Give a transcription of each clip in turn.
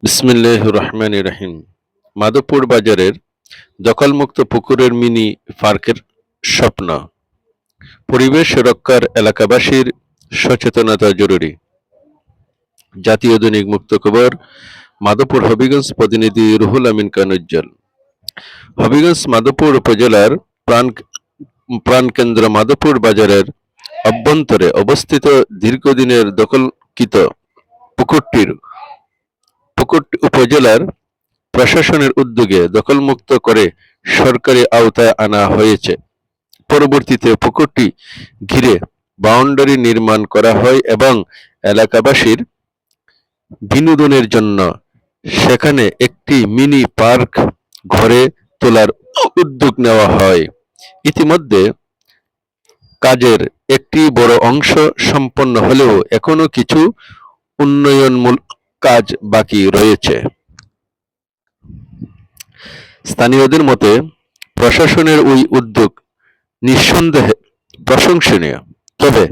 বিসমিল্লাহির রহমানির রহিম। মাধবপুর বাজারের দখলমুক্ত পুকুরের মিনি পার্কের স্বপ্ন। পরিবেশ রক্ষার এলাকাবাসীর সচেতনতা জরুরি। জাতীয় দৈনিক মুক্ত খবর, মাধবপুর হবিগঞ্জ, প্রতিনিধি রুহুল আমিন খান উজ্জ্বল। হবিগঞ্জ মাধবপুর উপজেলার প্রাণকেন্দ্র মাধবপুর বাজারের অভ্যন্তরে অবস্থিত দীর্ঘদিনের দখলকৃত পুকুরটির উপজেলার প্রশাসনের উদ্যোগে দখলমুক্ত করে সরকারি আওতায় আনা হয়েছে। পরবর্তীতে পুকুরটি ঘিরে বাউন্ডারি নির্মাণ করা হয় এবং এলাকাবাসীর বিনোদনের জন্য সেখানে একটি মিনি পার্ক গড়ে তোলার উদ্যোগ নেওয়া হয়। ইতিমধ্যে কাজের একটি বড় অংশ সম্পন্ন হলেও এখনো কিছু উন্নয়নমূলক কাজ বাকি রয়েছে। স্থানীয়দের মতে, প্রশাসনের ওই উদ্যোগ নিঃসন্দেহে প্রশংসনীয়, তবে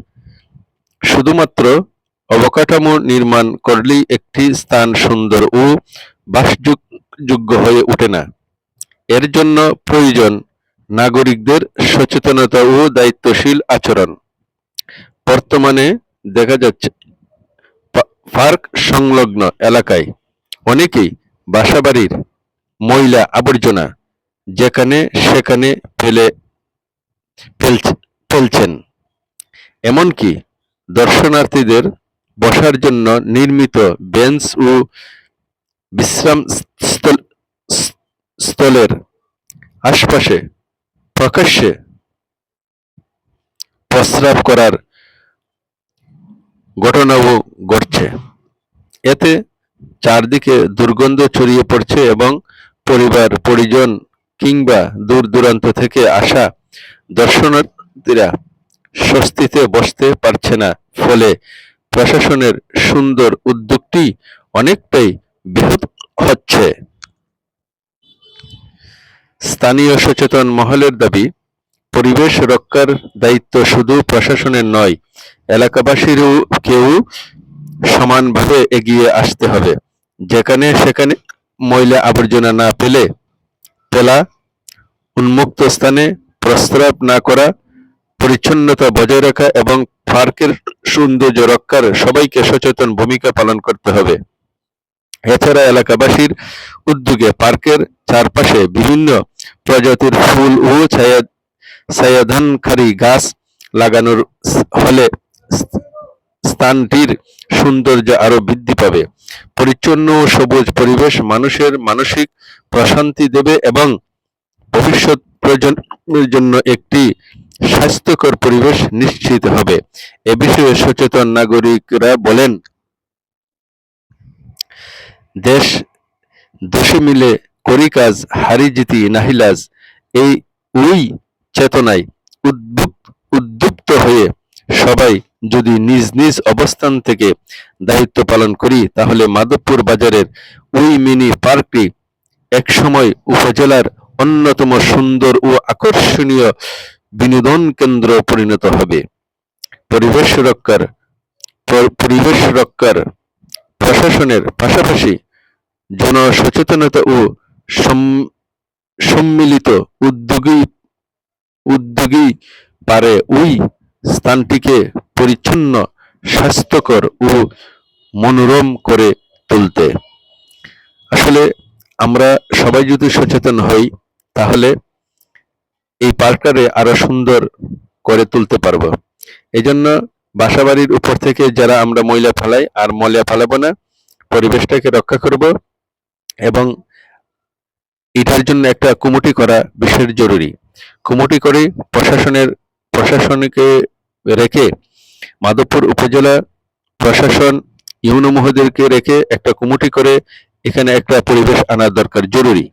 শুধুমাত্র অবকাঠামো নির্মাণ করলেই একটি স্থান সুন্দর ও বাসযোগ্য হয়ে ওঠে না। এর জন্য প্রয়োজন নাগরিকদের সচেতনতা ও দায়িত্বশীল আচরণ। বর্তমানে দেখা যাচ্ছে পার্ক সংলগ্ন এলাকায় অনেকেই বাসাবাড়ির ময়লা আবর্জনা যেখানে সেখানে ফেলছেন। এমনকি দর্শনার্থীদের বসার জন্য নির্মিত বেঞ্চ ও বিশ্রাম স্থলের আশপাশে প্রকাশ্যে প্রস্রাব করার ঘটনাও ঘটছে। এতে চারদিকে দুর্গন্ধ ছড়িয়ে পড়ছে এবং পরিবার পরিজন কিংবা দূর দূরান্ত থেকে আসা দর্শনার্থীরা স্বস্তিতে বসতে পারছে না। ফলে প্রশাসনের সুন্দর উদ্যোগটি অনেকটাই ব্যাহত হচ্ছে। স্থানীয় সচেতন মহলের দাবি, পরিবেশ রক্ষার দায়িত্ব শুধু প্রশাসনের নয়, এলাকাবাসীরও কেউ সমানভাবে এগিয়ে আসতে হবে। যেখানে সেখানে ময়লা আবর্জনা না ফেলা, উন্মুক্ত স্থানে প্রস্রাব না করা, পরিচ্ছন্নতা বজায় রাখা এবং পার্কের সৌন্দর্য রক্ষার সবাইকে সচেতন ভূমিকা পালন করতে হবে। এছাড়া এলাকাবাসীর উদ্যোগে পার্কের চারপাশে বিভিন্ন প্রজাতির ফুল ও ছায়াদানকারী গাছ লাগানোর ফলে স্থানটির সৌন্দর্য আরো বৃদ্ধি পাবে। পরিচ্ছন্ন ও সবুজ পরিবেশ মানুষের মানসিক প্রশান্তি দেবে এবং ভবিষ্যৎ প্রজন্মের জন্য একটি স্বাস্থ্যকর পরিবেশ নিশ্চিত হবে। এ বিষয়ে সচেতন নাগরিকরা বলেন, দেশে মিলে করি কাজ, হারি জিতি নাহিলাজ, ওই চেতনায় উদ্বুদ্ধ হয়ে সবাই যদি নিজ নিজ অবস্থান থেকে দায়িত্ব পালন করি, তাহলে মাধবপুর বাজারের ওই মিনি পার্কটি একসময় উপজেলার অন্যতম সুন্দর ও আকর্ষণীয় বিনোদন কেন্দ্র পরিণত হবে। পরিবেশ রক্ষার প্রশাসনের পাশাপাশি জনসচেতনতা ও সম্মিলিত উদ্যোগই পারে ওই স্থানটিকে পরিচ্ছন্ন, স্বাস্থ্যকর ও মনোরম করে তুলতে। আসলে আমরা সবাই যদি সচেতন হই, তাহলে এই পার্কটারে আরো সুন্দর করে তুলতে পারবো। এজন্য বাসাবাড়ির উপর থেকে যারা আমরা ময়লা ফেলাই, আর ময়লা ফেলাবো না, পরিবেশটাকে রক্ষা করব এবং এটার জন্য একটা কমিটি করা বিশেষ জরুরি। কমিটি করে প্রশাসনকে রেখে মাধবপুর উপজেলা প্রশাসন, ইউনো মহোদয়কে রেখে একটা কমিটি করে এখানে একটা পরিবেশ আনা দরকার, জরুরি।